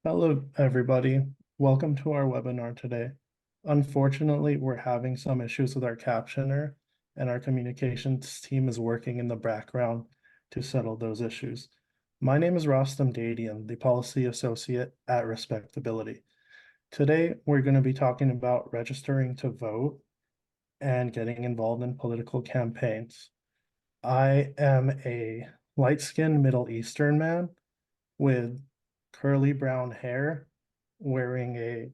Hello, everybody. Welcome to our webinar today. Unfortunately, we're having some issues with our captioner, and our communications team is working in the background to settle those issues. My name is Rostam Dadian, the Policy Associate at Respectability. Today, we're going to be talking about registering to vote and getting involved in political campaigns. I am a light-skinned Middle Eastern man with curly brown hair, wearing a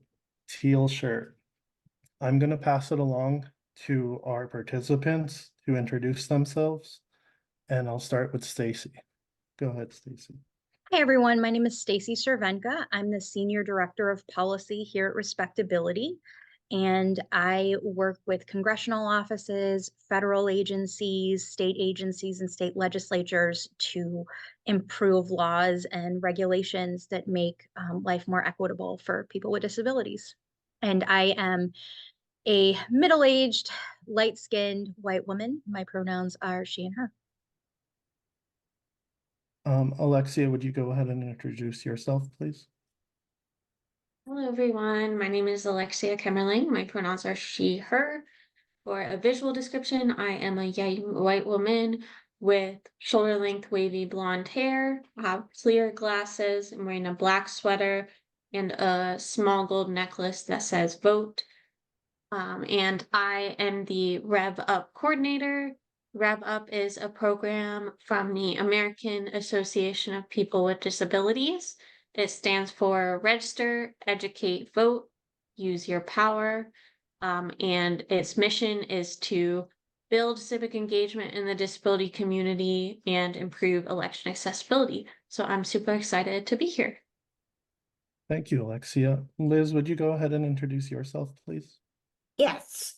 teal shirt. I'm going to pass it along to our participants to introduce themselves, and I'll start with Stacy. Go ahead, Stacy. Hi, everyone. My name is Stacy Cervenka. I'm the Senior Director of Policy here at Respectability, and I work with congressional offices, federal agencies, state agencies, and state legislatures to improve laws and regulations that make life more equitable for people with disabilities. And I am a middle-aged, light-skinned white woman. My pronouns are she and her. Alexia, would you go ahead and introduce yourself, please? Hello, everyone. My name is Alexia Kemmerling. My pronouns are she, her. For a visual description, I am a young white woman with shoulder-length wavy blonde hair. I have clear glasses. I'm wearing a black sweater and a small gold necklace that says vote. And I am the Rev Up coordinator. Rev Up is a program from the American Association of People with Disabilities. It stands for Register, Educate, Vote, Use Your Power. And its mission is to build civic engagement in the disability community and improve election accessibility. So I'm super excited to be here. Thank you, Alexia. Liz, would you go ahead and introduce yourself, please? Yes,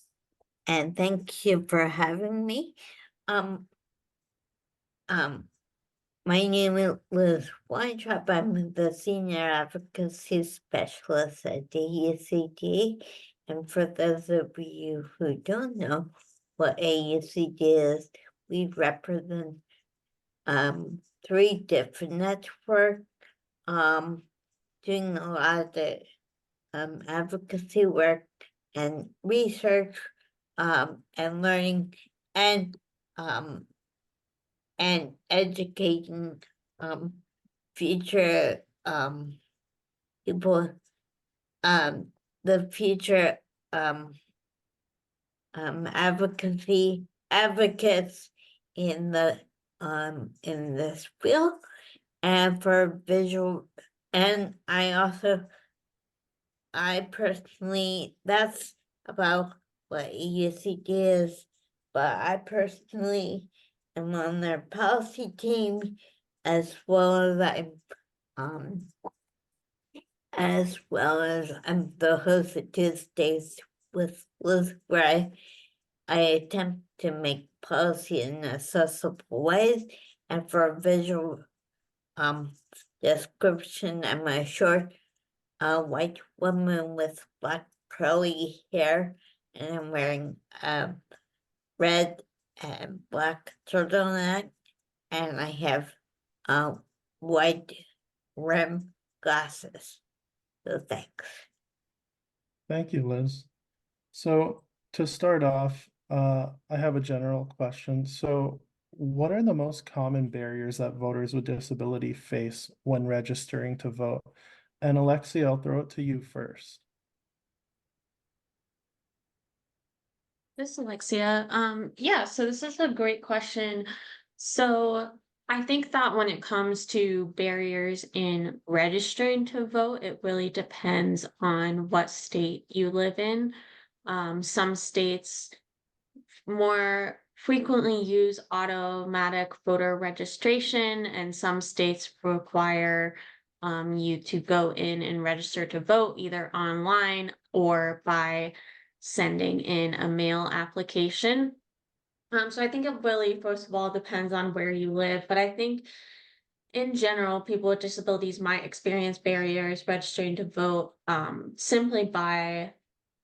and thank you for having me. Um, my name is Liz Weintraub. I'm the Senior Advocacy Specialist at the AUCD. And for those of you who don't know what AUCD is, we represent 3 different networks doing a lot of the advocacy work and research and learning and educating future people, the future advocacy advocates in this field, and for visual. And I personally, that's about what EUCD is, but I personally am on their policy team, as well as I'm the host of Tuesdays with Liz, where I attempt to make policy in accessible ways. And for visual description, I'm a short white woman with black curly hair, and I'm wearing red and black turtleneck, and I have white rim glasses. So thanks. Thank you, Liz. So to start off, I have a general question. So what are the most common barriers that voters with disability face when registering to vote? And Alexia, I'll throw it to you first. This is Alexia. Yeah, so this is a great question. So I think that when it comes to barriers in registering to vote, it really depends on what state you live in. Some states more frequently use automatic voter registration, and some states require you to go in and register to vote either online or by sending in a mail application. So I think it really, first of all, depends on where you live, but I think in general, people with disabilities might experience barriers registering to vote simply by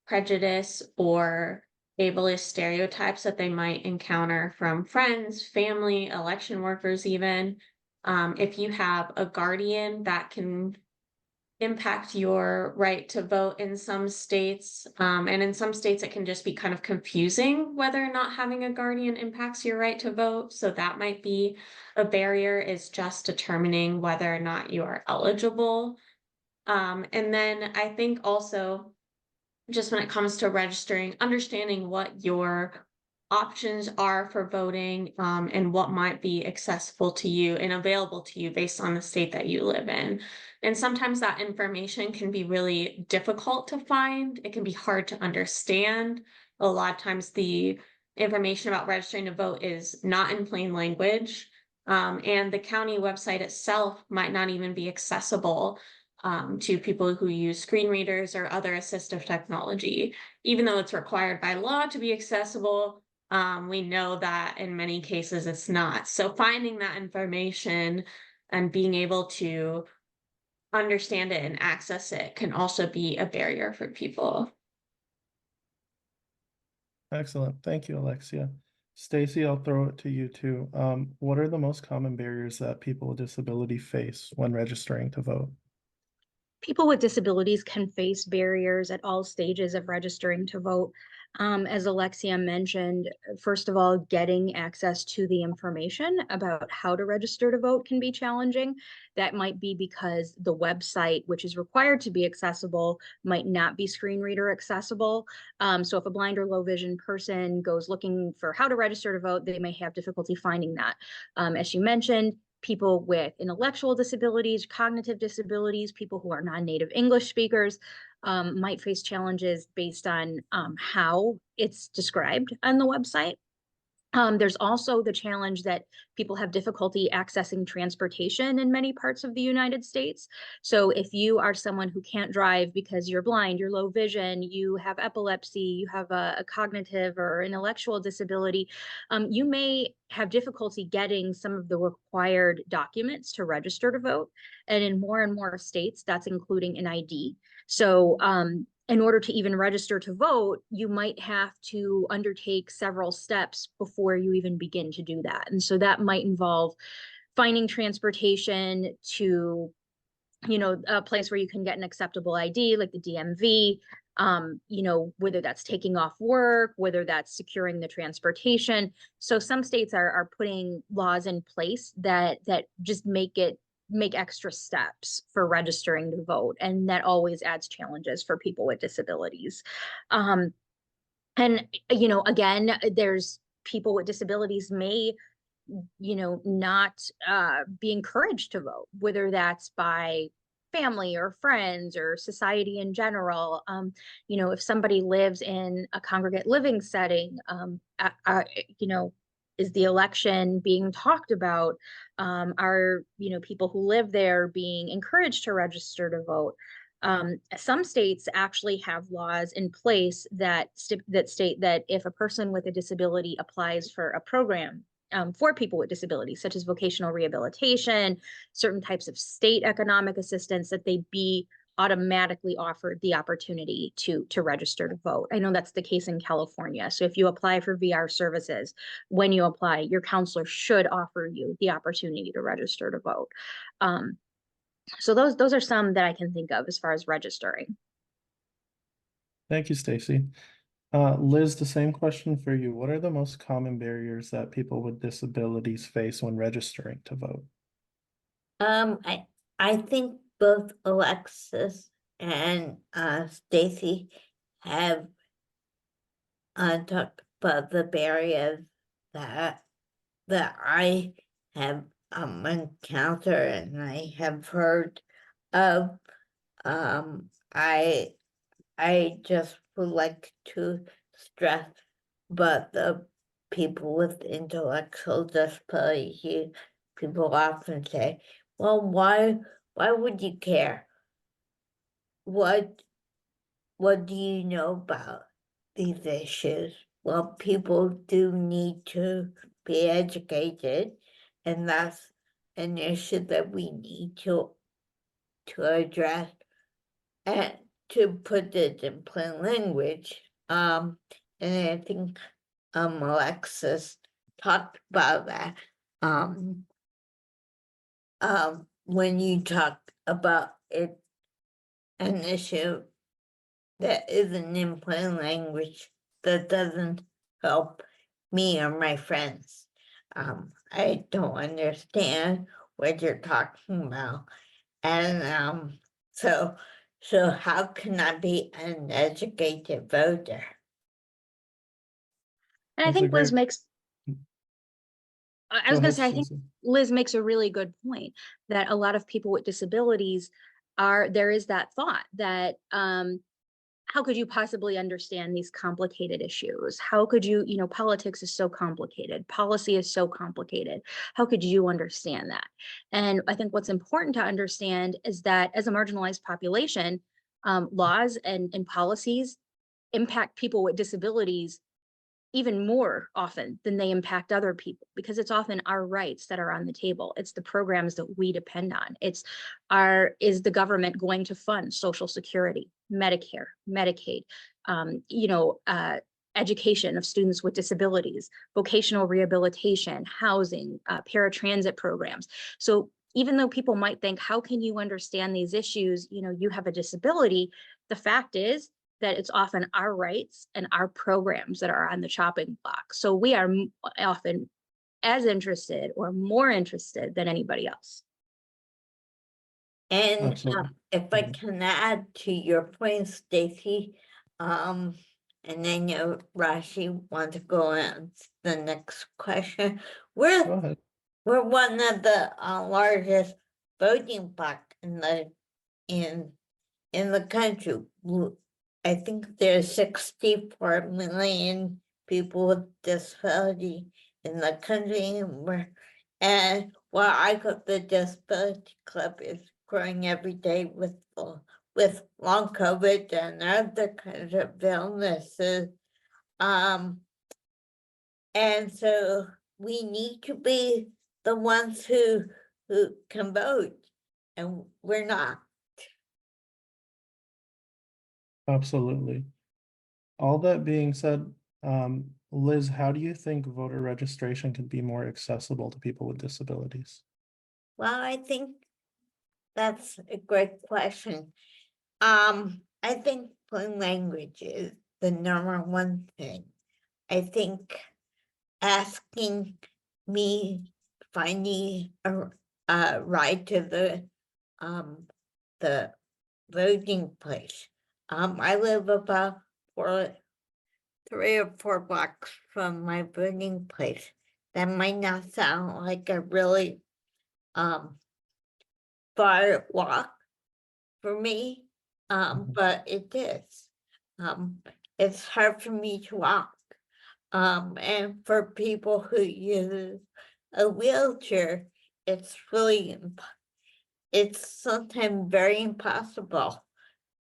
prejudice or ableist stereotypes that they might encounter from friends, family, election workers, even. If you have a guardian that can impact your right to vote in some states. And in some states, it can just be kind of confusing whether or not having a guardian impacts your right to vote. So that might be a barrier, is just determining whether or not you are eligible. And then I think also, just when it comes to registering, understanding what your options are for voting, and what might be accessible to you and available to you based on the state that you live in. And sometimes that information can be really difficult to find. It can be hard to understand. A lot of times the information about registering to vote is not in plain language. And the county website itself might not even be accessible to people who use screen readers or other assistive technology. Even though it's required by law to be accessible, we know that in many cases it's not. So finding that information and being able to understand it and access it can also be a barrier for people. Excellent. Thank you, Alexia. Stacy, I'll throw it to you too. What are the most common barriers that people with disability face when registering to vote? People with disabilities can face barriers at all stages of registering to vote. As Alexia mentioned, first of all, getting access to the information about how to register to vote can be challenging. That might be because the website, which is required to be accessible, might not be screen reader accessible. So if a blind or low vision person goes looking for how to register to vote, they may have difficulty finding that. As you mentioned, people with intellectual disabilities, cognitive disabilities, people who are non-native English speakers might face challenges based on how it's described on the website. There's also the challenge that people have difficulty accessing transportation in many parts of the United States. So if you are someone who can't drive because you're blind, you're low vision, you have epilepsy, you have a cognitive or intellectual disability, you may have difficulty getting some of the required documents to register to vote. And in more and more states, that's including an ID. So in order to even register to vote, you might have to undertake several steps before you even begin to do that. And so that might involve finding transportation to, a place where you can get an acceptable ID, like the DMV, whether that's taking off work, whether that's securing the transportation. So some states are putting laws in place that just make extra steps for registering to vote, and that always adds challenges for people with disabilities. And again, there's people with disabilities may not be encouraged to vote, whether that's by family or friends or society in general. If somebody lives in a congregate living setting, is the election being talked about? Are people who live there being encouraged to register to vote? Some states actually have laws in place that state that if a person with a disability applies for a program for people with disabilities, such as vocational rehabilitation, certain types of state economic assistance, that they be automatically offered the opportunity to register to vote. I know that's the case in California. So if you apply for VR services, when you apply, your counselor should offer you the opportunity to register to vote. So those are some that I can think of as far as registering. Thank you, Stacy. Liz, the same question for you. What are the most common barriers that people with disabilities face when registering to vote? I think both Alexis and Stacy have talked about the barriers that I have encountered and I have heard of. I just would like to stress about the people with intellectual disability. People often say, well, why would you care? What do you know about these issues? Well, people do need to be educated, and that's an issue that we need to address. And to put it in plain language, and I think Alexis talked about that. When you talk about it an issue that isn't in plain language that doesn't help me or my friends. I don't understand what you're talking about. And so how can I be an educated voter? And I That's a think Liz great, makes, I go was gonna ahead, say, I think Susie. Liz makes a really good point that a lot of people with disabilities there is that thought that, how could you possibly understand these complicated issues? How could you, politics is so complicated, policy is so complicated. How could you understand that? And I think what's important to understand is that as a marginalized population, laws and policies impact people with disabilities even more often than they impact other people, because it's often our rights that are on the table. It's the programs that we depend on. Is the government going to fund Social Security, Medicare, Medicaid, education of students with disabilities, vocational rehabilitation, housing, paratransit programs. So even though people might think, how can you understand these issues? You have a disability. The fact is that it's often our rights and our programs that are on the chopping block. So we are often as interested or more interested than anybody else. And Absolutely. if I can add to your point, Stacy, and I know Rashi wants to go on to the next question. Go ahead. We're one of the largest voting bloc in the country. I think there's 64 million people with disability in the country, and while I go, the disability club is growing every day with long COVID and other kinds of illnesses. And so we need to be the ones who can vote, and we're not. Absolutely. All that being said, Liz, how do you think voter registration can be more accessible to people with disabilities? Well, I think that's a great question. I think plain language is the number one thing. I think asking me, finding a ride to the voting place. I live about 3 or 4 blocks from my voting place. That might not sound like a really far walk for me, but it is. It's hard for me to walk. And for people who use a wheelchair, it's it's sometimes very impossible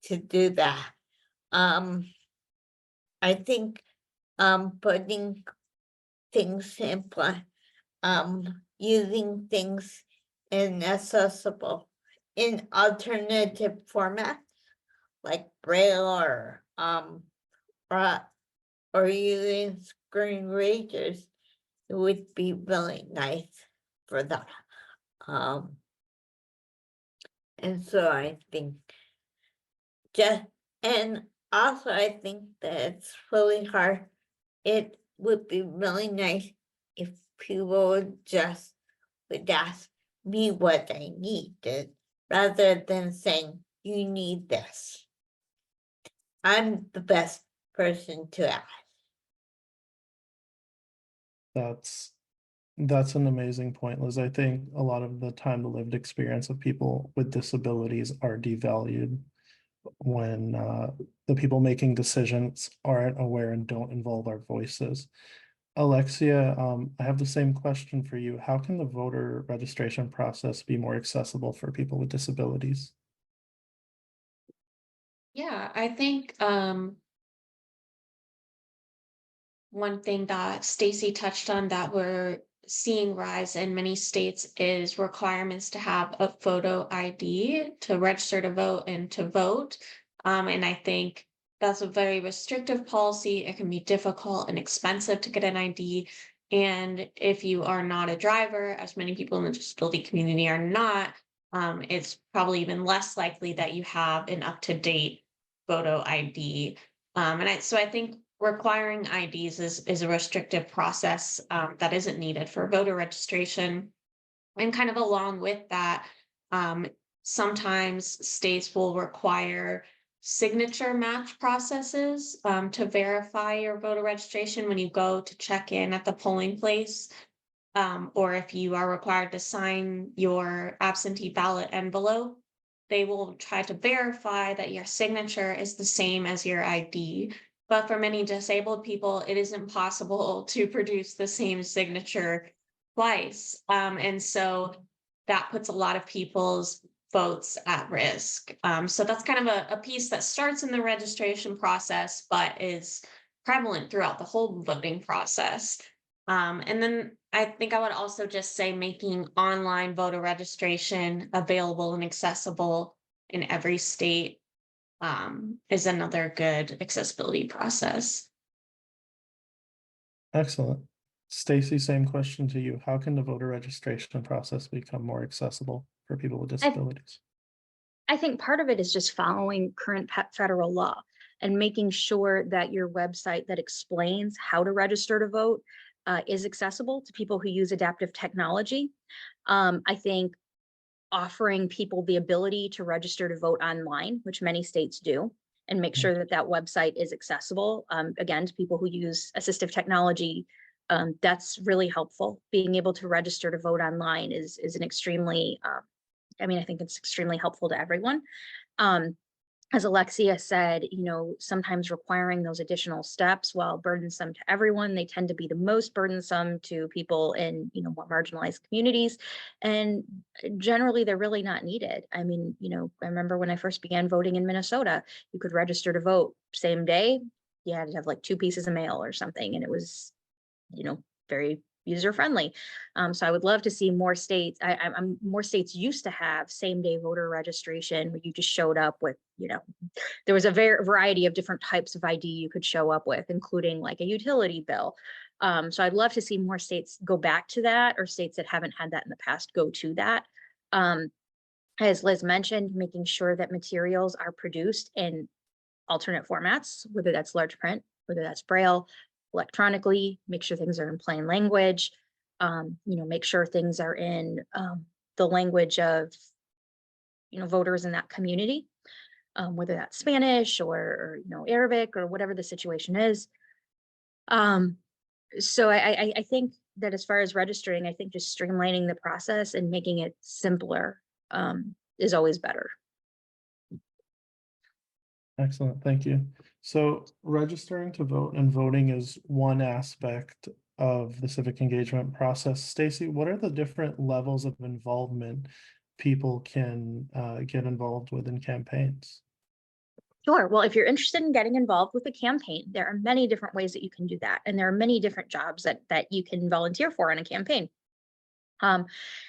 to do that. I think putting things in using things accessible in alternative formats like Braille or using screen readers, it would be really nice for that. And so I think and also I think that it's really hard. It would be really nice if people would ask me what I needed rather than saying, you need this. I'm the best person to ask. That's an amazing point, Liz. I think a lot of the time the lived experience of people with disabilities are devalued when the people making decisions aren't aware and don't involve our voices. Alexia, I have the same question for you. How can the voter registration process be more accessible for people with disabilities? Yeah, I think one thing that Stacy touched on that we're seeing rise in many states is requirements to have a photo ID to register to vote and to vote. And I think that's a very restrictive policy. It can be difficult and expensive to get an ID. And if you are not a driver, as many people in the disability community are not, it's probably even less likely that you have an up-to-date photo ID. So I think requiring IDs is a restrictive process that isn't needed for voter registration. And kind of along with that, um, sometimes states will require signature match processes to verify your voter registration when you go to check in at the polling place. Or if you are required to sign your absentee ballot envelope, they will try to verify that your signature is the same as your ID. But for many disabled people, it is impossible to produce the same signature twice. And so that puts a lot of people's votes at risk. So that's kind of a piece that starts in the registration process, but is prevalent throughout the whole voting process. And then I think I would also just say making online voter registration available and accessible in every state is another good accessibility process. Excellent. Stacy, same question to you. How can the voter registration process become more accessible for people with disabilities? I think part of it is just following current federal law and making sure that your website that explains how to register to vote is accessible to people who use adaptive technology. I think offering people the ability to register to vote online, which many states do, and make sure that that website is accessible, again, to people who use assistive technology. That's really helpful. Being able to register to vote online is an extremely, I think it's extremely helpful to everyone. As Alexia said, sometimes requiring those additional steps, while burdensome to everyone, they tend to be the most burdensome to people in, more marginalized communities. And generally, they're really not needed. I remember when I first began voting in Minnesota, you could register to vote same day. You had to have like 2 pieces of mail or something. And it was, very user friendly. So I would love to see more states. More states used to have same day voter registration where you just showed up with, there was a variety of different types of ID you could show up with, including like a utility bill. So I'd love to see more states go back to that, or states that haven't had that in the past go to that. As Liz mentioned, making sure that materials are produced in alternate formats, whether that's large print, whether that's Braille, electronically, make sure things are in plain language, make sure things are in the language of, voters in that community, whether that's Spanish or Arabic or whatever the situation is. So I think that as far as registering, I think just streamlining the process and making it simpler is always better. Excellent, thank you. So registering to vote and voting is one aspect of the civic engagement process. Stacy, what are the different levels of involvement people can get involved with in campaigns? Sure. Well, if you're interested in getting involved with a campaign, there are many different ways that you can do that. And there are many different jobs that you can volunteer for in a campaign.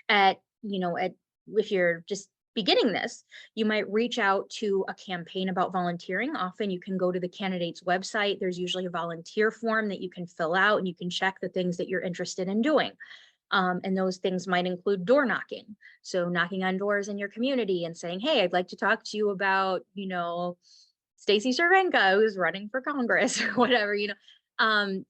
If you're just beginning this, you might reach out to a campaign about volunteering. Often you can go to the candidate's website. There's usually a volunteer form that you can fill out, and you can check the things that you're interested in doing. And those things might include door knocking. So knocking on doors in your community and saying, hey, I'd like to talk to you about, Stacy Cervenka, who's running for Congress or whatever, and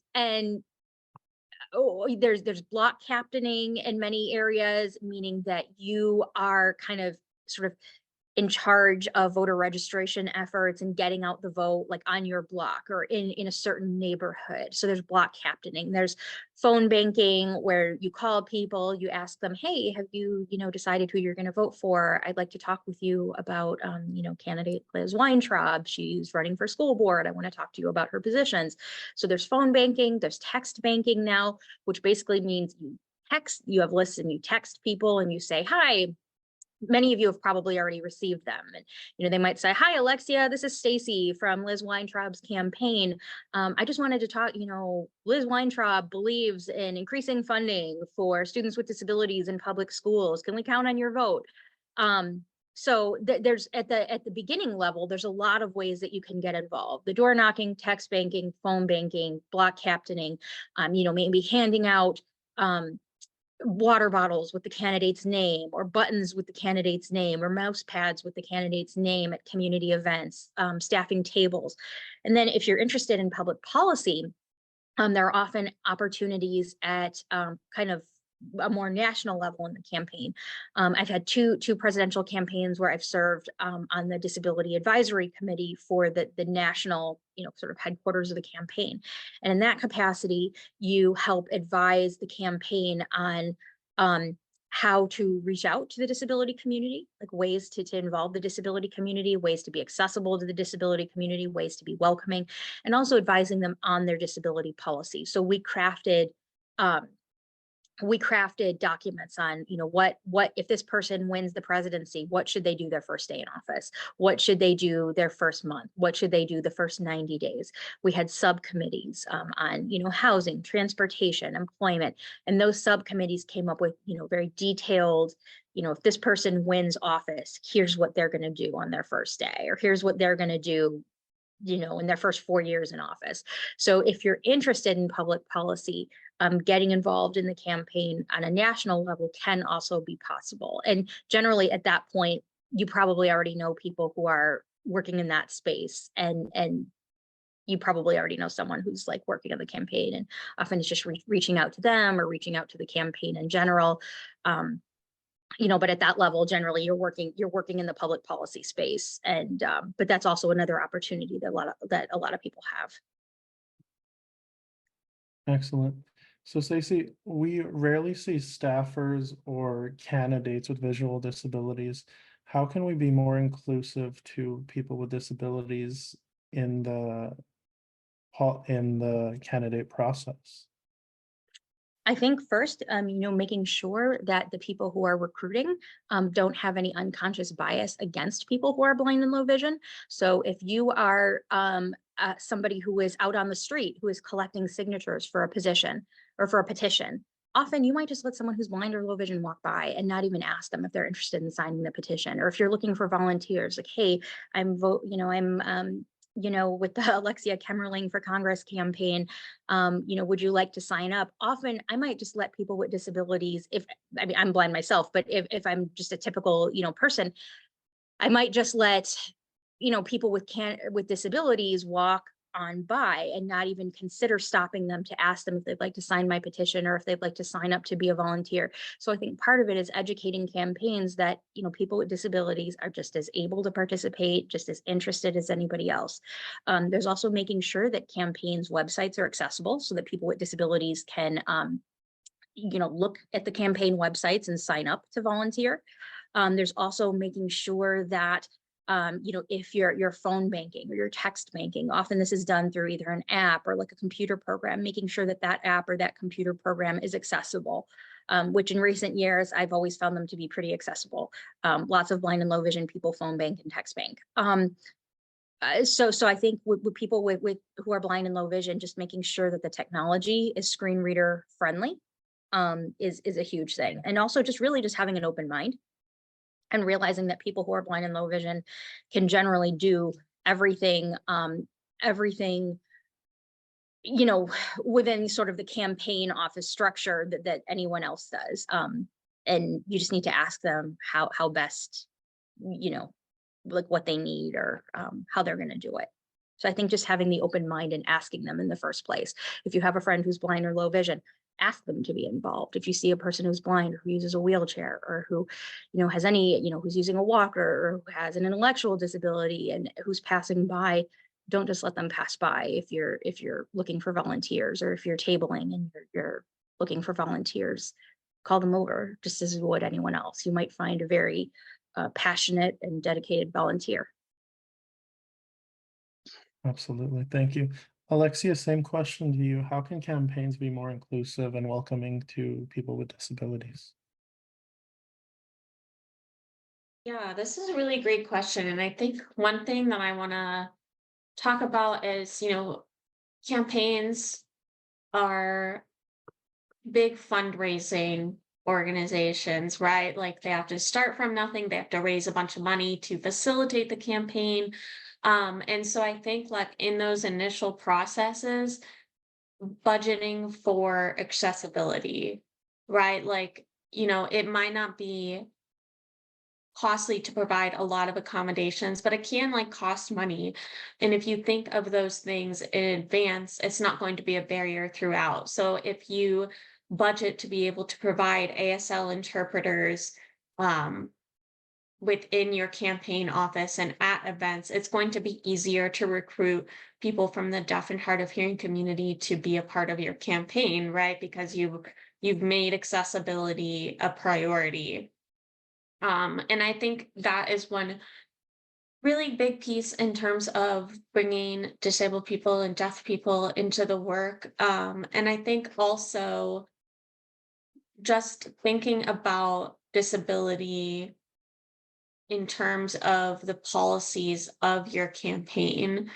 there's block captaining in many areas, meaning that you are kind of sort of in charge of voter registration efforts and getting out the vote, like on your block or in a certain neighborhood. So there's block captaining. There's phone banking, where you call people, you ask them, hey, have you, decided who you're going to vote for? I'd like to talk with you about, candidate Liz Weintraub. She's running for school board. I want to talk to you about her positions. So there's phone banking, there's text banking now, which basically means you have lists and you text people and you say, hi. Many of you have probably already received them. And, they might say, hi, Alexia, this is Stacy from Liz Weintraub's campaign. I just wanted to talk, Liz Weintraub believes in increasing funding for students with disabilities in public schools. Can we count on your vote? So there's at the beginning level, there's a lot of ways that you can get involved. The door knocking, text banking, phone banking, block captaining, maybe handing out water bottles with the candidate's name, or buttons with the candidate's name, or mouse pads with the candidate's name at community events, staffing tables. And then if you're interested in public policy, there are often opportunities at kind of a more national level in the campaign. I've had two presidential campaigns where I've served on the Disability Advisory Committee for the national, sort of headquarters of the campaign. And in that capacity, you help advise the campaign on how to reach out to the disability community, like ways to involve the disability community, ways to be accessible to the disability community, ways to be welcoming, and also advising them on their disability policy. So we crafted documents on, what if this person wins the presidency, what should they do their first day in office? What should they do their first month? What should they do the first 90 days? We had subcommittees on, housing, transportation, employment, and those subcommittees came up with, very detailed, if this person wins office, here's what they're going to do on their first day, or here's what they're going to do in their first 4 years in office. So if you're interested in public policy, getting involved in the campaign on a national level can also be possible. And generally at that point, you probably already know people who are working in that space, and you probably already know someone who's like working on the campaign, and often it's just reaching out to them or reaching out to the campaign in general. But at that level, generally you're working in the public policy space. And but that's also another opportunity that a lot of people have. Excellent. So Stacey, we rarely see staffers or candidates with visual disabilities. How can we be more inclusive to people with disabilities in the candidate process? I think first, making sure that the people who are recruiting don't have any unconscious bias against people who are blind and low vision. So if you are somebody who is out on the street, who is collecting signatures for a position or for a petition, often you might just let someone who's blind or low vision walk by and not even ask them if they're interested in signing the petition. Or if you're looking for volunteers, like, hey, I'm with the Alexia Kemmerling for Congress campaign, would you like to sign up? Often I might just let people with disabilities, I'm blind myself, but if I'm just a typical, person, I might just let, people with disabilities walk on by and not even consider stopping them to ask them if they'd like to sign my petition or if they'd like to sign up to be a volunteer. So I think part of it is educating campaigns that, people with disabilities are just as able to participate, just as interested as anybody else. There's also making sure that campaigns' websites are accessible so that people with disabilities can, look at the campaign websites and sign up to volunteer. There's also making sure that if you're phone banking or your text banking, often this is done through either an app or like a computer program, making sure that that app or that computer program is accessible, which in recent years, I've always found them to be pretty accessible. Lots of blind and low vision people phone bank and text bank. So I think with people with who are blind and low vision, just making sure that the technology is screen reader friendly is a huge thing. And also just really just having an open mind and realizing that people who are blind and low vision can generally do everything, within sort of the campaign office structure that anyone else does. And you just need to ask them how best, like what they need or how they're going to do it. So I think just having the open mind and asking them in the first place. If you have a friend who's blind or low vision, ask them to be involved. If you see a person who's blind or who uses a wheelchair or who, has any, who's using a walker or who has an intellectual disability and who's passing by, don't just let them pass by. If you're looking for volunteers or if you're tabling and you're looking for volunteers, call them over just as you would anyone else. You might find a very passionate and dedicated volunteer. Absolutely. Thank you. Alexia, same question to you. How can campaigns be more inclusive and welcoming to people with disabilities? Yeah, this is a really great question. And I think one thing that I want to talk about is, campaigns are big fundraising organizations, right? Like they have to start from nothing, they have to raise a bunch of money to facilitate the campaign. And so I think like in those initial processes, budgeting for accessibility right? Like, you know, it might not be costly to provide a lot of accommodations, but it can like cost money. And if you think of those things in advance, it's not going to be a barrier throughout. So if you budget to be able to provide ASL interpreters, um, within your campaign office and at events, it's going to be easier to recruit people from the deaf and hard of hearing community to be a part of your campaign, right? Because you've made accessibility a priority. And I think that is one really big piece in terms of bringing disabled people and deaf people into the work. And I think also just thinking about disability in terms of the policies of your campaign,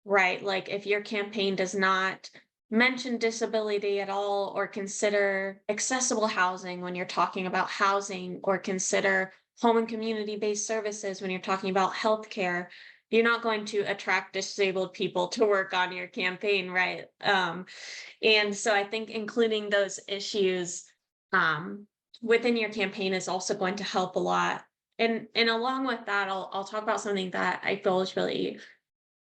right? Like if your campaign does not mention disability at all, or consider accessible housing when you're talking about housing, or consider home and community-based services when you're talking about healthcare, you're not going to attract disabled people to work on your campaign, right? And so I think including those issues within your campaign is also going to help a lot. And along with that, I'll talk about something that I feel is really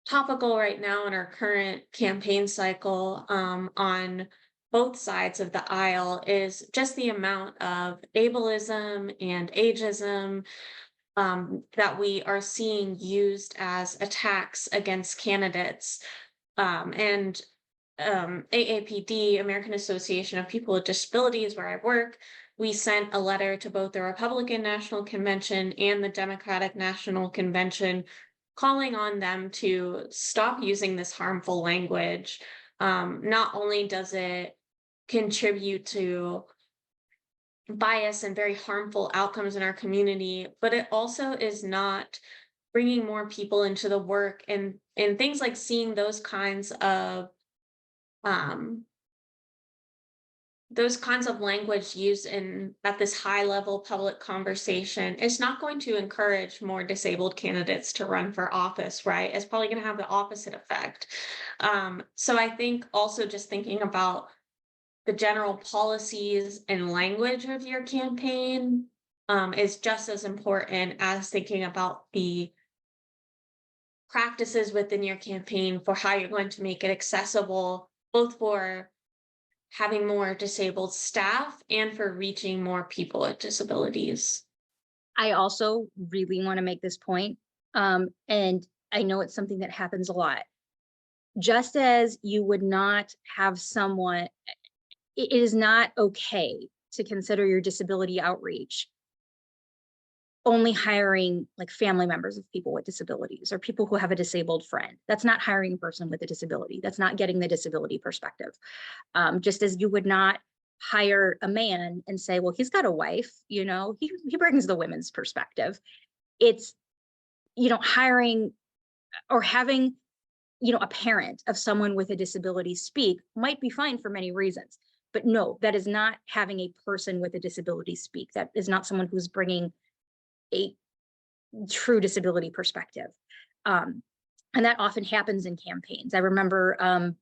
topical right now in our current campaign cycle, on both sides of the aisle, is just the amount of ableism and ageism that we are seeing used as attacks against candidates. And AAPD, American Association of People with Disabilities, where I work, we sent a letter to both the Republican National Convention and the Democratic National Convention calling on them to stop using this harmful language. Not only does it contribute to bias and very harmful outcomes in our community, but it also is not bringing more people into the work, and things like seeing those kinds of language used in at this high level public conversation is not going to encourage more disabled candidates to run for office, right? It's probably going to have the opposite effect. So I think also just thinking about the general policies and language of your campaign is just as important as thinking about the practices within your campaign for how you're going to make it accessible, both for having more disabled staff and for reaching more people with disabilities. I also really want to make this point, and I know it's something that happens a lot. Just as you would not have someone, it is not okay to consider your disability outreach only hiring like family members of people with disabilities or people who have a disabled friend. That's not hiring a person with a disability. That's not getting the disability perspective. Just as you would not hire a man and say, well, he's got a wife, you know, he brings the women's perspective. It's, you know, hiring or having, you know, a parent of someone with a disability speak might be fine for many reasons. But no, that is not having a person with a disability speak. That is not someone who's bringing a true disability perspective. And that often happens in campaigns. I remember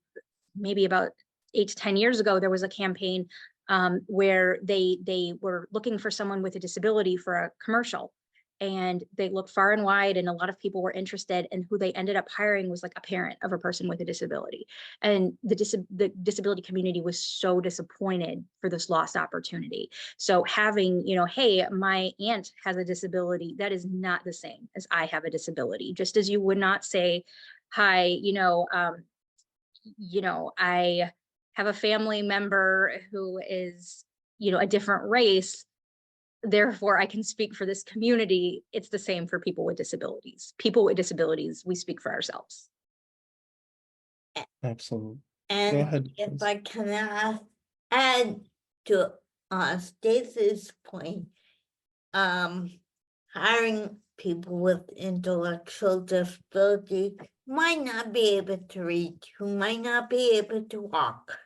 maybe about 8 to 10 years ago, there was a campaign where they were looking for someone with a disability for a commercial. And they looked far and wide, and a lot of people were interested, and who they ended up hiring was like a parent of a person with a disability. And the disability community was so disappointed for this lost opportunity. So having, you know, hey, my aunt has a disability, that is not the same as I have a disability. Just as you would not say, hi, you know, I have a family member who is, you know, a different race, therefore I can speak for this community. It's the same for people with disabilities. People with disabilities, we speak for ourselves. Absolutely. And ahead, if please. I can add to Stacey's point, hiring people with intellectual disability might not be able to read, who might not be able to walk,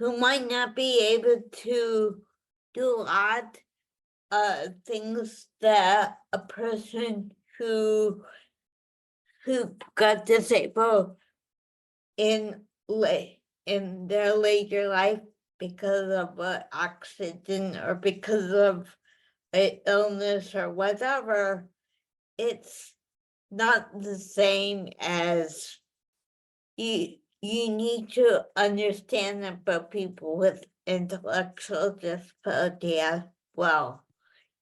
who might not be able to do a lot of things that a person who got disabled in their later life because of an accident or because of an illness or whatever, it's not the same as you need to understand about people with intellectual disability as well.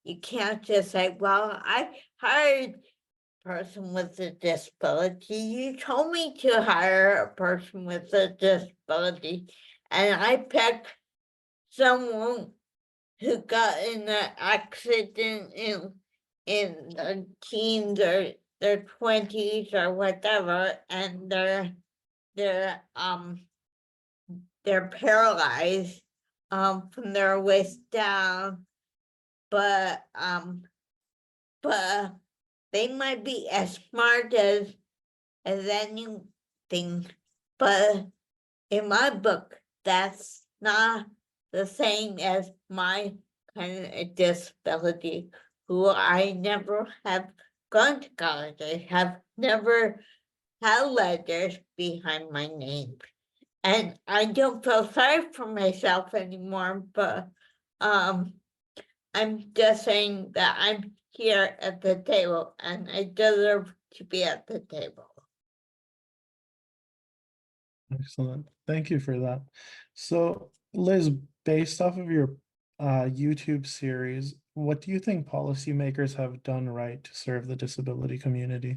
You can't just say, well, I hired a person with a disability. You told me to hire a person with a disability, and I picked someone who got in an accident in their teens or their 20s or whatever, and they're paralyzed from their waist down, but they might be as smart as anything, but in my book, that's not the same as my kind of disability, who I never have gone to college. I have never had letters behind my name. And I don't feel sorry for myself anymore, but I'm just saying that I'm here at the table and I deserve to be at the table. Excellent. Thank you for that. So, Liz, based off of your YouTube series, what do you think policymakers have done right to serve the disability community?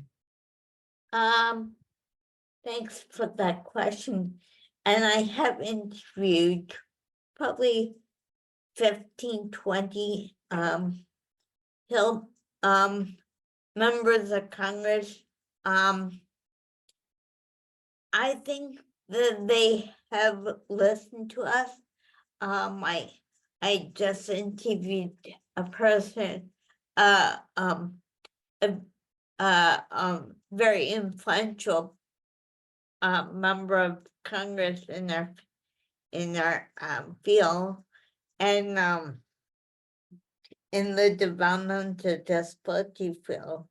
Thanks for that question. And I have interviewed probably 15, 20 Hill members of Congress. I think that they have listened to us. I just interviewed a person, very influential member of Congress in their field, and in the developmental disability field.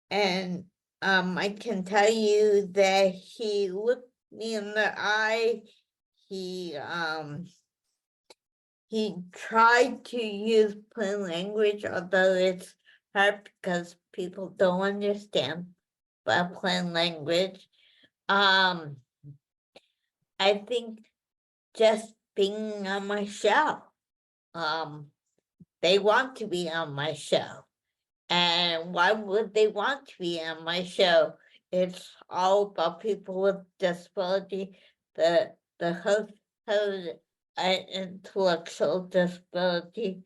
And I can tell you that he looked me in the eye. He tried to use plain language, although it's hard because people don't understand by plain language. I think just being on my show, they want to be on my show. And why would they want to be on my show? It's all about people with disability. The host has an intellectual disability,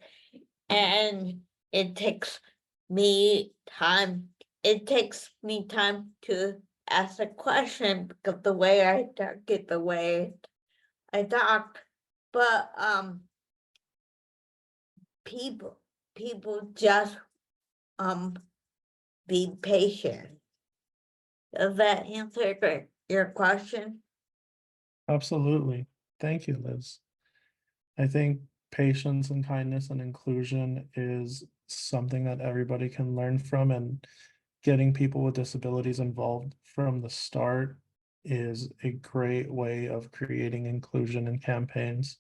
and it takes me time. It takes me time to ask a question because the way I talk it, the way I talk. But people just be patient. Does that answer your question? Absolutely. Thank you, Liz. I think patience and kindness and inclusion is something that everybody can learn from, and getting people with disabilities involved from the start is a great way of creating inclusion in campaigns.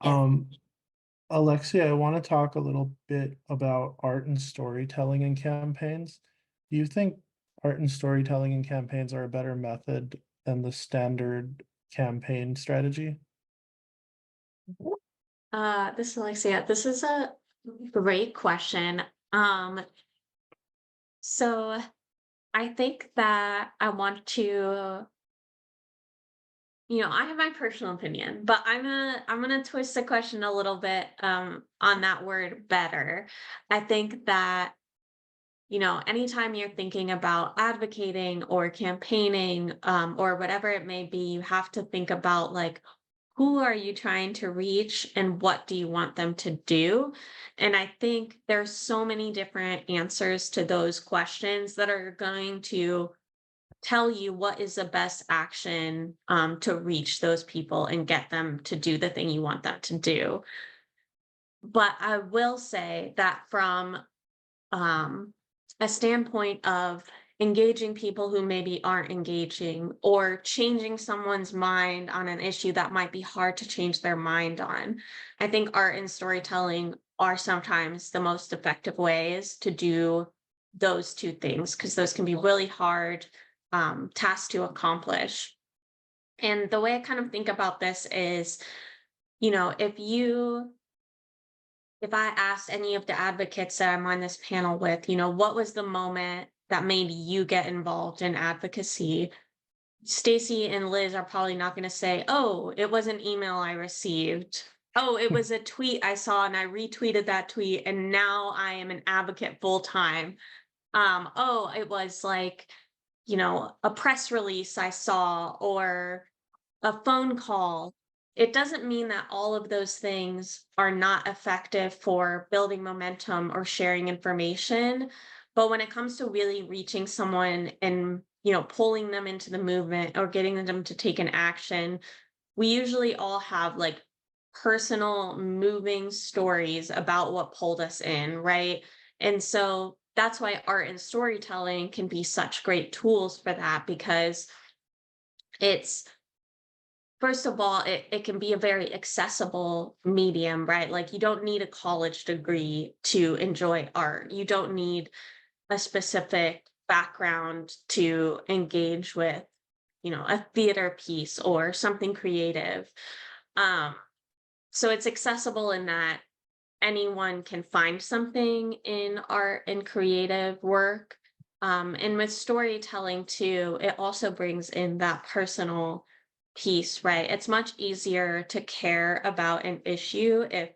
Yes. Alexia, I want to talk a little bit about art and storytelling in campaigns. Do you think art and storytelling in campaigns are a better method than the standard campaign strategy? This is Alexia. This is a great question. So I think that I want to, I have my personal opinion, but I'm gonna twist the question a little bit on that word better. I think that, anytime you're thinking about advocating or campaigning, or whatever it may be, you have to think about, like, who are you trying to reach and what do you want them to do? And I think there's so many different answers to those questions that are going to tell you what is the best action to reach those people and get them to do the thing you want them to do. But I will say that from a standpoint of engaging people who maybe aren't engaging, or changing someone's mind on an issue that might be hard to change their mind on. I think art and storytelling are sometimes the most effective ways to do those two things, because those can be really hard tasks to accomplish. And the way I kind of think about this is, you know, if I asked any of the advocates that I'm on this panel with, you know, what was the moment that made you get involved in advocacy? Stacy and Liz are probably not going to say, oh, it was an email I received. Oh, it was a tweet I saw and I retweeted that tweet and now I am an advocate full time. Oh, it was like, you know, a press release I saw or a phone call. It doesn't mean that all of those things are not effective for building momentum or sharing information. But when it comes to really reaching someone and, you know, pulling them into the movement or getting them to take an action, we usually all have like personal moving stories about what pulled us in, right? And so that's why art and storytelling can be such great tools for that, because it's, first of all, it can be a very accessible medium, right? Like you don't need a college degree to enjoy art. You don't need a specific background to engage with, you know, a theater piece or something creative. Um, so it's accessible in that anyone can find something in art and creative work. And with storytelling too, it also brings in that personal piece, right? It's much easier to care about an issue if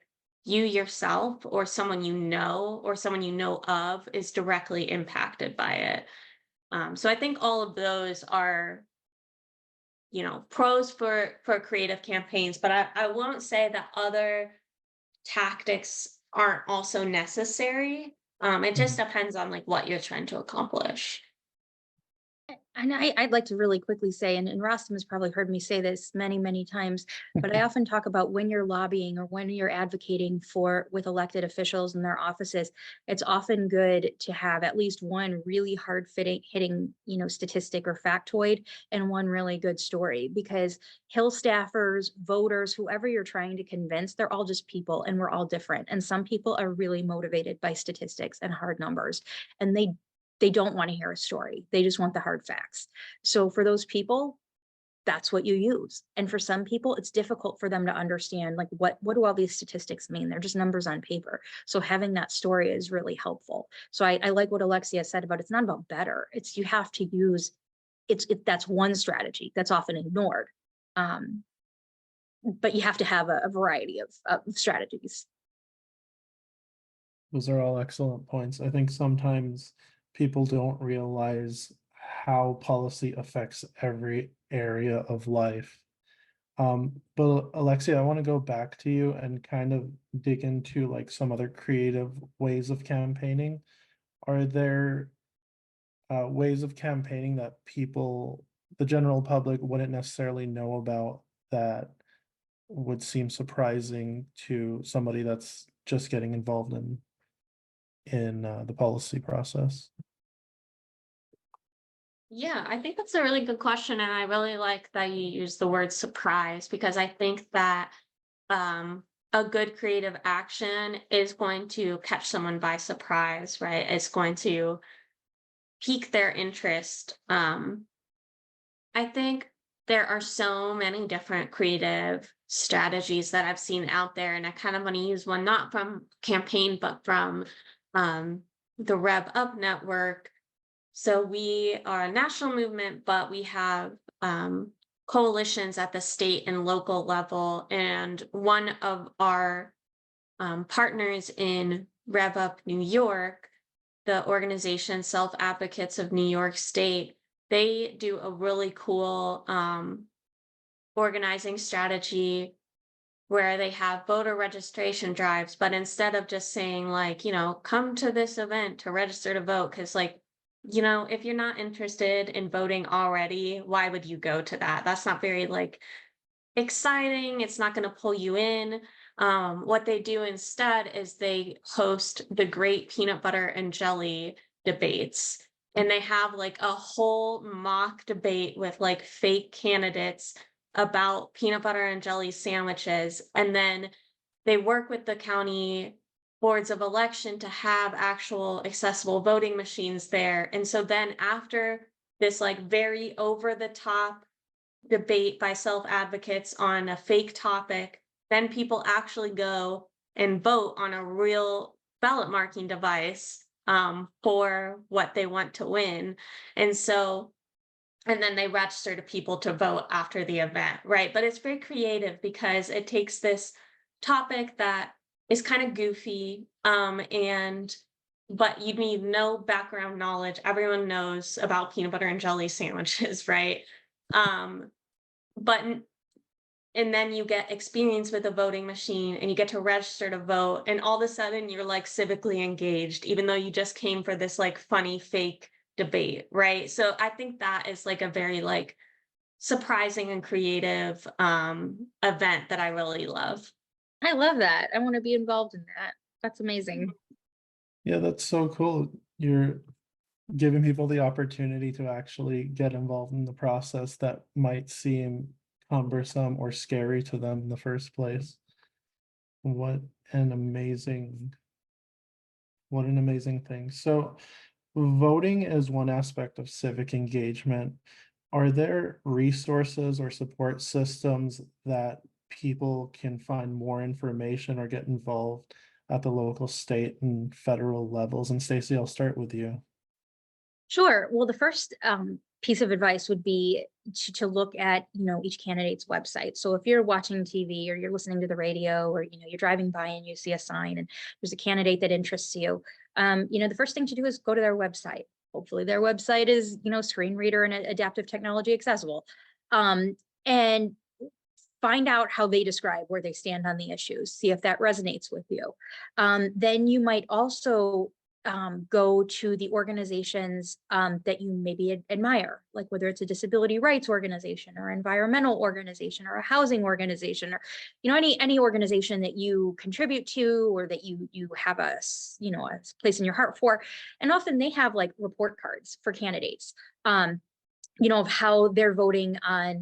you yourself or someone you know or someone you know of is directly impacted by it. So I think all of those are, you know, pros for creative campaigns, but I won't say that other tactics aren't also necessary. It just depends on like what you're trying to accomplish. And I'd like to really quickly say, and Rostam has probably heard me say this many, many times, but I often talk about when you're lobbying or when you're advocating for with elected officials in their offices, it's often good to have at least one really hard hitting, you know, statistic or factoid and one really good story, because Hill staffers, voters, whoever you're trying to convince, they're all just people and we're all different. And some people are really motivated by statistics and hard numbers, and they don't want to hear a story. They just want the hard facts. So for those people, that's what you use. And for some people, it's difficult for them to understand, like, what do all these statistics mean? They're just numbers on paper. So having that story is really helpful. So I like what Alexia said about, it's not about better. It's, you have to use, that's one strategy that's often ignored. But you have to have a variety of strategies. Those are all excellent points. I think sometimes people don't realize how policy affects every area of life. But Alexia, I want to go back to you and kind of dig into like some other creative ways of campaigning. Are there ways of campaigning that people, the general public, wouldn't necessarily know about that would seem surprising to somebody that's just getting involved in the policy process? Yeah, I think that's a really good question. And I really like that you use the word surprise, because I think that a good creative action is going to catch someone by surprise, right? It's going to pique their interest. I think there are so many different creative strategies that I've seen out there, and I kind of want to use one not from campaign, but from the Rev Up Network. So we are a national movement, but we have coalitions at the state and local level. And one of our partners in Rev Up New York, the organization Self Advocates of New York State, they do a really cool organizing strategy where they have voter registration drives, but instead of just saying like, you know, come to this event to register to vote, because like, you know, if you're not interested in voting already, why would you go to that? That's not very like exciting. It's not going to pull you in. What they do instead is they host the Great Peanut Butter and Jelly debates. and they have like a whole mock debate with like fake candidates about peanut butter and jelly sandwiches. And then they work with the county boards of election to have actual accessible voting machines there. And so then after this like very over the top debate by self-advocates on a fake topic, then people actually go and vote on a real ballot marking device for what they want to win. And so, and then they register to people to vote after the event, right? But it's very creative because it takes this topic that is kind of goofy, but you need no background knowledge. Everyone knows about peanut butter and jelly sandwiches, right? But and then you get experience with a voting machine and you get to register to vote, and all of a sudden you're like civically engaged, even though you just came for this like funny fake debate, right? So I think that is like a very like surprising and creative event that I really love. I love that. I want to be involved in that. That's amazing. Yeah, that's so cool. You're giving people the opportunity to actually get involved in the process that might seem cumbersome or scary to them in the first place. What an amazing thing. So voting is one aspect of civic engagement. Are there resources or support systems that people can find more information or get involved at the local, state, and federal levels? And Stacey, I'll start with you. Sure. Well, the first piece of advice would be to look at, each candidate's website. So if you're watching TV or you're listening to the radio, or, you're driving by and you see a sign and there's a candidate that interests you, the first thing to do is go to their website. Hopefully their website is, screen reader and adaptive technology accessible. And find out how they describe where they stand on the issues, see if that resonates with you. Then you might also go to the organizations that you maybe admire, like whether it's a disability rights organization or environmental organization or a housing organization, or any organization that you contribute to or that you have a place in your heart for. And often they have like report cards for candidates. Of how they're voting on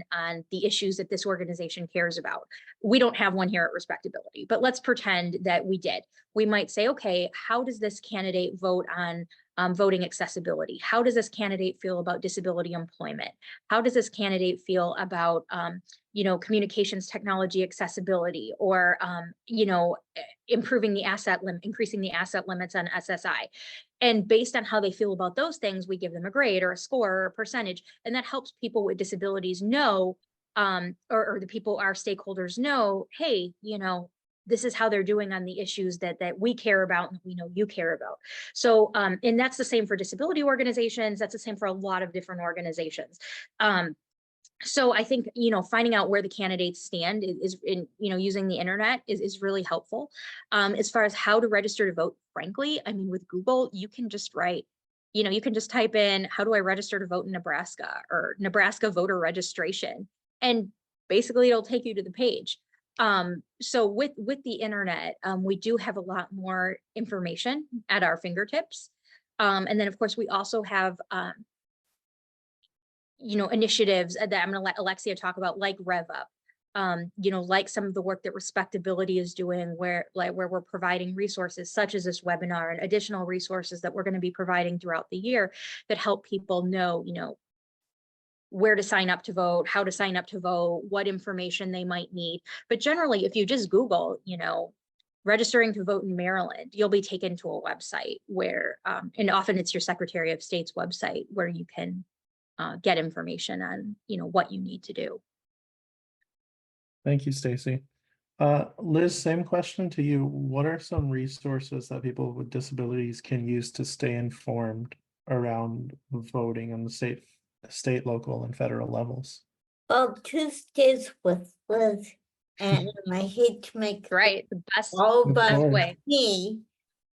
the issues that this organization cares about. We don't have one here at Respectability, but let's pretend that we did. We might say, okay, how does this candidate vote on voting accessibility? How does this candidate feel about disability employment? How does this candidate feel about communications technology accessibility, or improving the increasing the asset limits on SSI? And based on how they feel about those things, we give them a grade or a score or a percentage. And that helps people with disabilities know, or the people, our stakeholders know, hey, this is how they're doing on the issues that we care about and we know you care about. So, and that's the same for disability organizations. That's the same for a lot of different organizations. So I think, finding out where the candidates stand is in, using the internet is really helpful. As far as how to register to vote, frankly, I mean, with Google, you can just write, you can just type in, how do I register to vote in Nebraska, or Nebraska voter registration? And basically it'll take you to the page. So with the internet, we do have a lot more information at our fingertips. And then of course we also have, initiatives that I'm going to let Alexia talk about, like Rev Up, like some of the work that Respectability is doing, where we're providing resources such as this webinar and additional resources that we're going to be providing throughout the year that help people know, where to sign up to vote, how to sign up to vote, what information they might need. But generally, if you just Google, registering to vote in Maryland, you'll be taken to a website where, and often it's your Secretary of State's website, where you can get information on, what you need to do. Thank you, Stacey. Liz, same question to you. What are some resources that people with disabilities can use to stay informed around voting on the state, local, and federal levels? Well, Tuesdays with Liz, and I hate to make Right, the best way, me,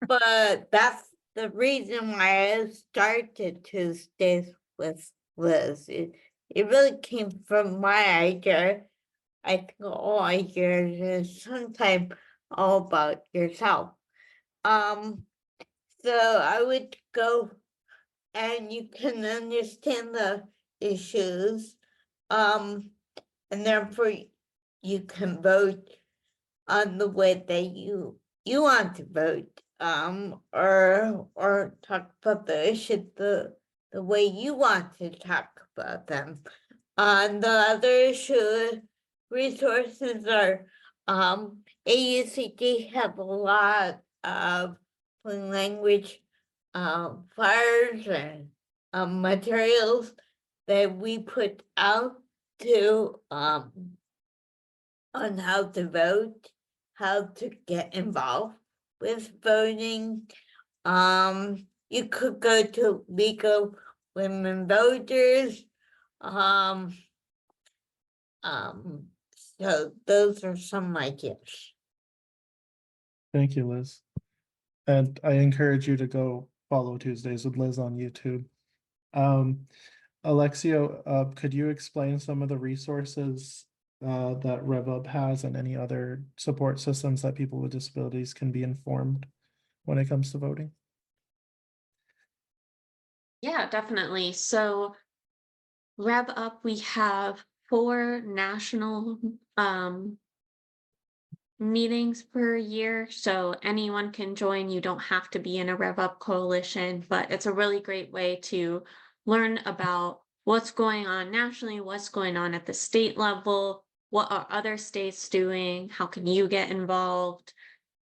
but that's the reason why I started Tuesdays with Liz. It really came from my idea. I think all ideas is sometimes all about yourself. So I would go and you can understand the issues. And therefore you can vote on the way that you want to vote, or talk about the issue the way you want to talk about them. The other issue resources are AUCD have a lot of plain language flyers and materials that we put out to on how to vote, how to get involved with voting. You could go to League of Women Voters. So those are some ideas. Thank you, Liz. And I encourage you to go follow Tuesdays with Liz on YouTube. Alexio, could you explain some of the resources that RevUp has and any other support systems that people with disabilities can be informed when it comes to voting? Yeah, definitely. So RevUp, we have 4 national meetings per year, so anyone can join. You don't have to be in a RevUp coalition, but it's a really great way to learn about what's going on nationally, what's going on at the state level, what are other states doing, how can you get involved.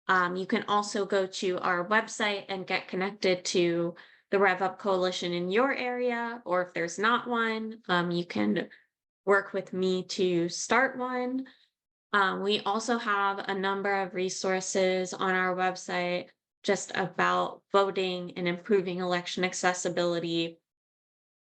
You can also go to our website and get connected to the RevUp coalition in your area, or if there's not one, you can work with me to start one. We also have a number of resources on our website just about voting and improving election accessibility.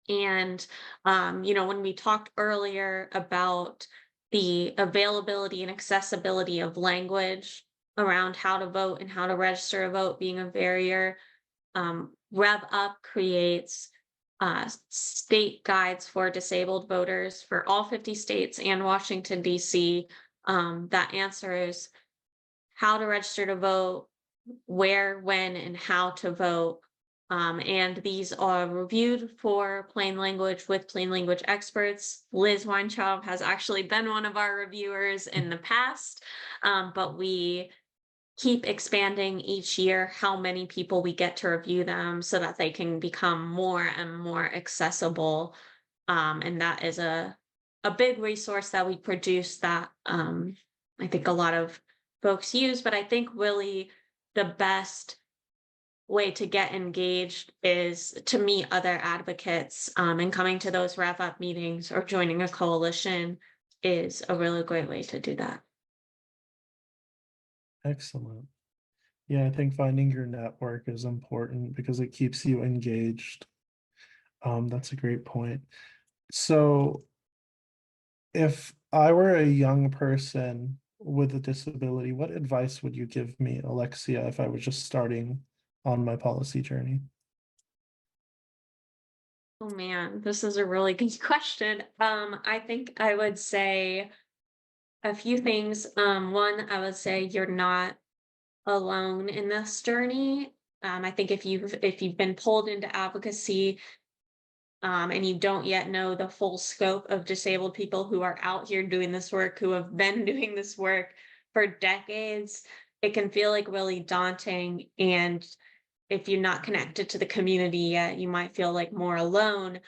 And, when we talked earlier about the availability and accessibility of language around how to vote and how to register a vote being a barrier, RevUp creates state guides for disabled voters for all 50 states and Washington, D.C. That answers how to register to vote, where, when, and how to vote. And these are reviewed for plain language with plain language experts. Liz Weintraub has actually been one of our reviewers in the past, but we keep expanding each year how many people we get to review them so that they can become more and more accessible. And that is a big resource that we produce that I think a lot of folks use, but I think really the best way to get engaged is to meet other advocates, and coming to those RevUp meetings or joining a coalition is a really great way to do that. Excellent. Yeah, I think finding your network is important because it keeps you engaged. That's a great point. So if I were a young person with a disability, what advice would you give me, Alexia, if I was just starting on my policy journey? Oh man, this is a really good question. I think I would say a few things. One, I would say you're not alone in this journey. I think if you've been pulled into advocacy, and you don't yet know the full scope of disabled people who are out here doing this work, who have been doing this work for decades, it can feel like really daunting. And if you're not connected to the community yet, you might feel like more alone.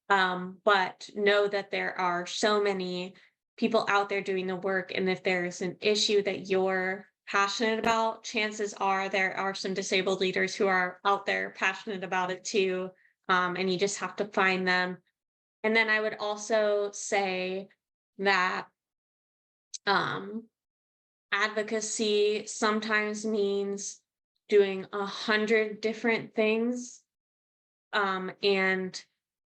But know that there are so many people out there doing the work. And if there's an issue that you're passionate about, chances are there are some disabled leaders who are out there passionate about it too. And you just have to find them. And then I would also say that advocacy sometimes means doing 100 different things, and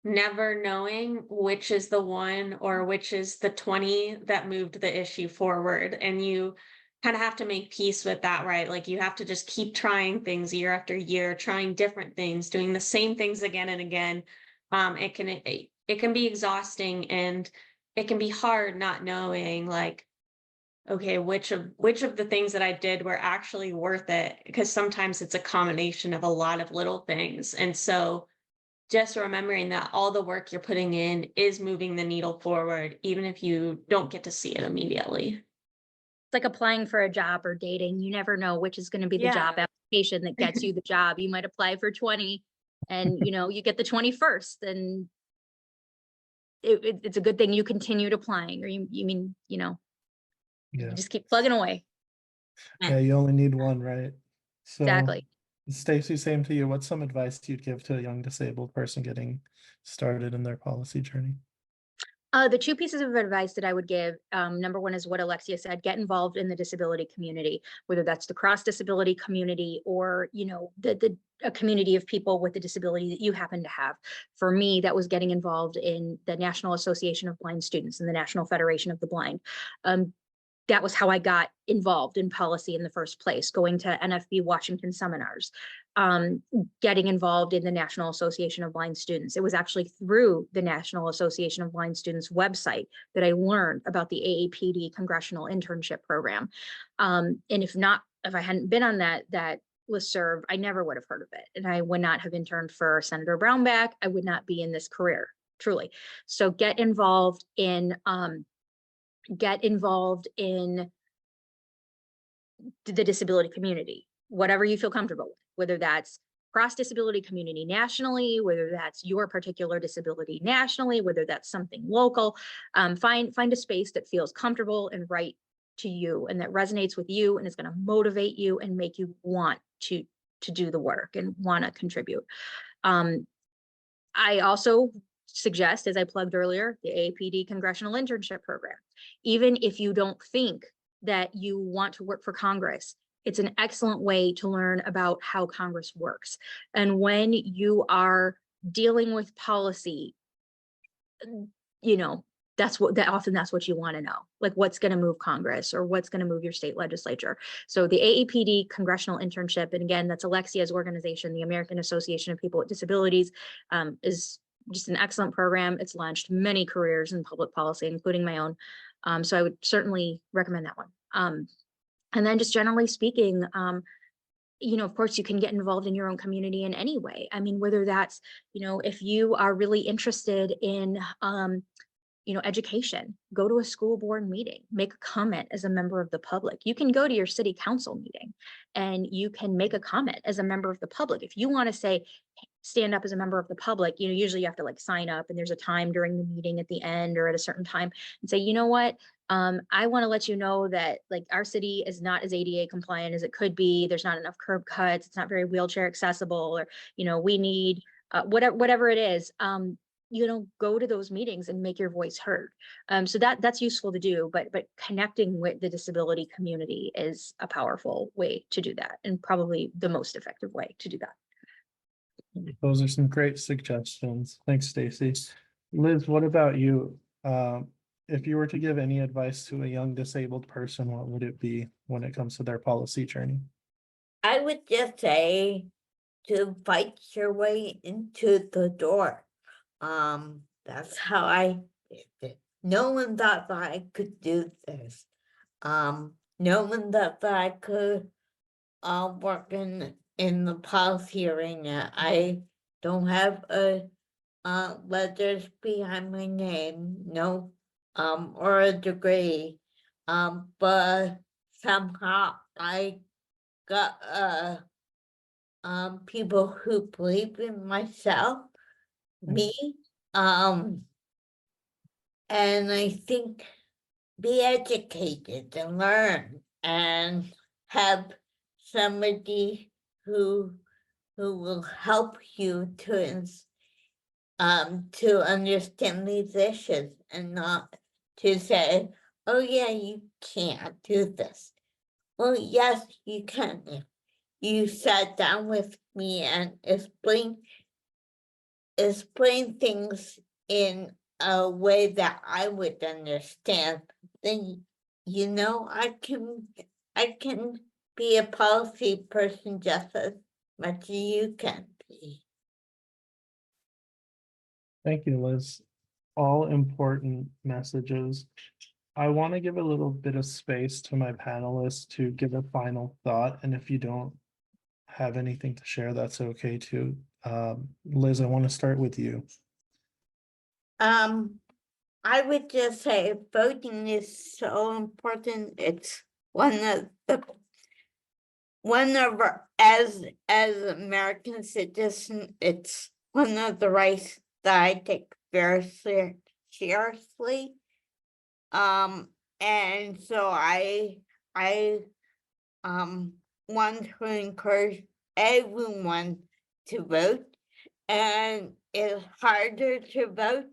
never knowing which is the one or which is the 20 that moved the issue forward. And you kind of have to make peace with that, right? Like you have to just keep trying things year after year, trying different things, doing the same things again and again. It can be exhausting, and it can be hard not knowing, like, okay, which of the things that I did were actually worth it, because sometimes it's a combination of a lot of little things. And so just remembering that all the work you're putting in is moving the needle forward, even if you don't get to see it immediately. It's like applying for a job or dating. You never know which is going to be the job Yeah. application that gets you the job. You might apply for 20 and, you know, you get the 21st, and it's a good thing you continued applying, or you mean, you know, you Yeah. just keep plugging away. Yeah, you only need one, right? So, Exactly. Stacy, same to you. What's some advice you'd give to a young disabled person getting started in their policy journey? The two pieces of advice that I would give, number one is what Alexia said: get involved in the disability community, whether that's the cross disability community or, you know, a community of people with the disability that you happen to have. For me, that was getting involved in the National Association of Blind Students and the National Federation of the Blind. That was how I got involved in policy in the first place, going to NFB Washington seminars, getting involved in the National Association of Blind Students. It was actually through the National Association of Blind Students website that I learned about the AAPD Congressional Internship Program. And if I hadn't been on that listserv, I never would have heard of it. And I would not have interned for Senator Brownback. I would not be in this career, truly. So get involved in the disability community, whatever you feel comfortable with, whether that's cross disability community nationally, whether that's your particular disability nationally, whether that's something local. Find a space that feels comfortable and right to you, and that resonates with you, and is going to motivate you and make you want to do the work and want to contribute. I also suggest, as I plugged earlier, the AAPD Congressional Internship Program. Even if you don't think that you want to work for Congress, it's an excellent way to learn about how Congress works. And when you are dealing with policy, you know, that's what you want to know, like what's going to move Congress or what's going to move your state legislature. So the AAPD Congressional Internship, and again, that's Alexia's organization, the American Association of People with Disabilities, is just an excellent program. It's launched many careers in public policy, including my own. So I would certainly recommend that one. And then just generally speaking, you know, of course, you can get involved in your own community in any way. I mean, whether that's, you know, if you are really interested in, you know, education, go to a school board meeting, make a comment as a member of the public. You can go to your city council meeting and you can make a comment as a member of the public. If you want to say, stand up as a member of the public, you know, usually you have to like sign up, and there's a time during the meeting at the end or at a certain time, and say, you know what, I want to let you know that like our city is not as ADA compliant as it could be. There's not enough curb cuts. It's not very wheelchair accessible, or, you know, we need whatever it is. You know, go to those meetings and make your voice heard. So that's useful to do, but connecting with the disability community is a powerful way to do that, and probably the most effective way to do that. Those are some great suggestions. Thanks, Stacy. Liz, what about you? If you were to give any advice to a young disabled person, what would it be when it comes to their policy journey? I would just say to fight your way into the door. That's how I did it. No one thought that I could do this. No one thought that I could work in the policy arena. I don't have a letters behind my name, no, or a degree. But somehow I got people who believe in myself, me, and I think be educated and learn and have somebody who will help you to understand these issues, and not to say, oh yeah, you can't do this. Well, yes, you can. If you sat down with me and explain things in a way that I would understand, then you know I can be a policy person just as much as you can be. Thank you, Liz. All important messages. I want to give a little bit of space to my panelists to give a final thought, and if you don't have anything to share, that's okay too. Liz, I want to start with you. I would just say voting is so important. It's as American citizen, it's one of the rights that I take very seriously. And so I want to encourage everyone to vote, and it's harder to vote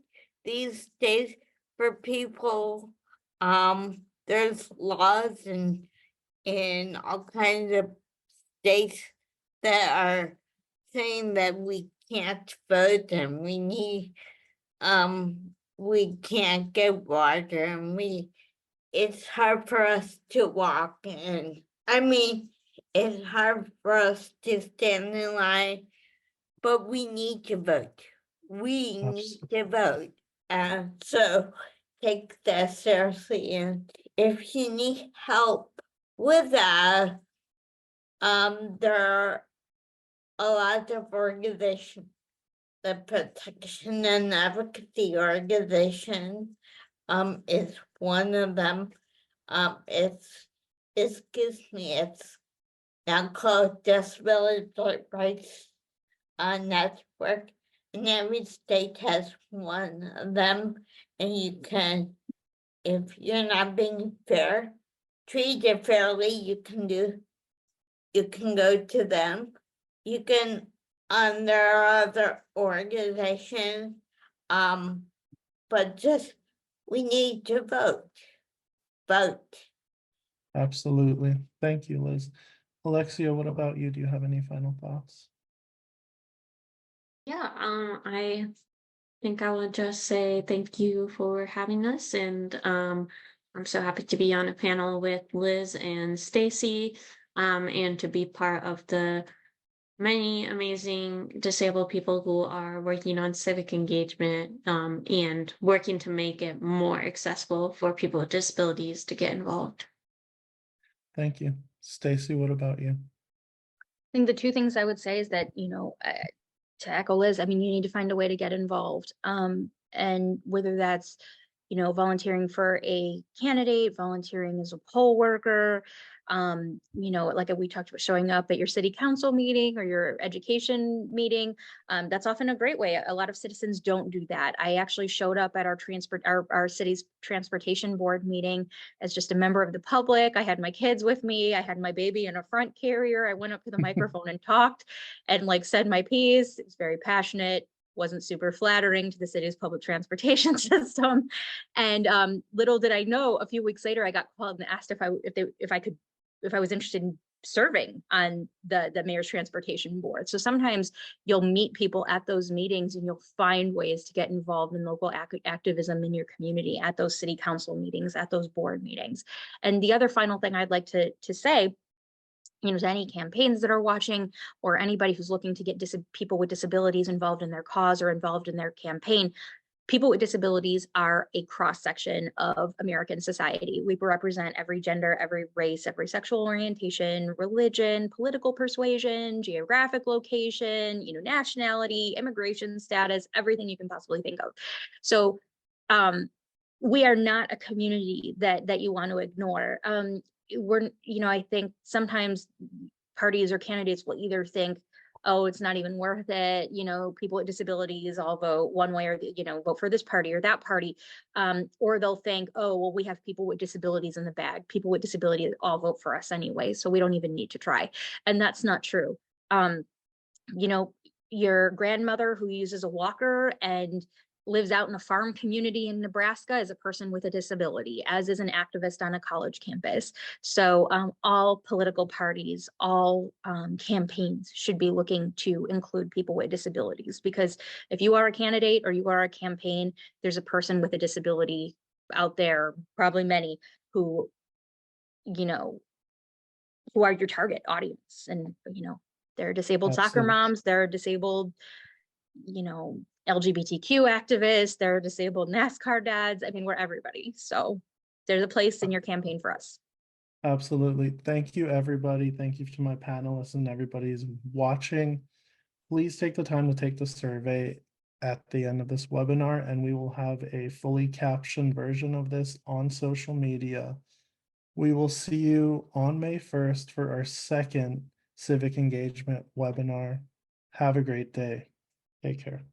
these days for people. There's laws in all kinds of states that are saying that we can't vote and we can't get water, and it's hard for us to walk, and I mean it's hard for us to stand in line, but we need to vote. We need to vote. So take that seriously, and if you need help with that, there are a lot of organizations, the Protection and Advocacy Organization, is one of them. It's now called Disability Rights Network, and every state has one of them, and you can, if you're not being treated fairly, you can go to them. You can, there are other organizations, but just, we need to vote. Absolutely. Thank you, Liz. Alexia, what about you? Do you have any final thoughts? Yeah, I think I would just say thank you for having us, and I'm so happy to be on a panel with Liz and Stacy, and to be part of the many amazing disabled people who are working on civic engagement, and working to make it more accessible for people with disabilities to get involved. Thank you. Stacy, what about you? I think the two things I would say is that, to echo Liz, I mean, you need to find a way to get involved. And whether that's, volunteering for a candidate, volunteering as a poll worker, like we talked about, showing up at your city council meeting or your education meeting. That's often a great way. A lot of citizens don't do that. I actually showed up at our city's transportation board meeting as just a member of the public. I had my kids with me. I had my baby in a front carrier. I went up to the microphone and talked and said my piece. It was very passionate, wasn't super flattering to the city's public transportation system. And little did I know, a few weeks later, I got called and asked if I was interested in serving on the mayor's transportation board. So sometimes you'll meet people at those meetings and you'll find ways to get involved in local activism in your community, at those city council meetings, at those board meetings. And the other final thing I'd like to say, to any campaigns that are watching, or anybody who's looking to get people with disabilities involved in their cause or involved in their campaign, people with disabilities are a cross-section of American society. We represent every gender, every race, every sexual orientation, religion, political persuasion, geographic location, nationality, immigration status, everything you can possibly think of. So we are not a community that you want to ignore. I think sometimes parties or candidates will either think, oh, it's not even worth it. People with disabilities all vote one way or vote for this party or that party. Or they'll think, oh, well, we have people with disabilities in the bag. People with disabilities all vote for us anyway, so we don't even need to try. And that's not true. Your grandmother who uses a walker and lives out in a farm community in Nebraska is a person with a disability, as is an activist on a college campus. So all political parties, all campaigns should be looking to include people with disabilities, because if you are a candidate or you are a campaign, there's a person with a disability out there, probably many, who are your target audience. And, they're disabled soccer moms, they're disabled, LGBTQ activists, they're disabled NASCAR dads. I mean, we're everybody. So there's a place in your campaign for us. Absolutely. Thank you, everybody. Thank you to my panelists and everybody who's watching. Please take the time to take the survey at the end of this webinar, and we will have a fully captioned version of this on social media. We will see you on May 1st for our second civic engagement webinar. Have a great day. Take care.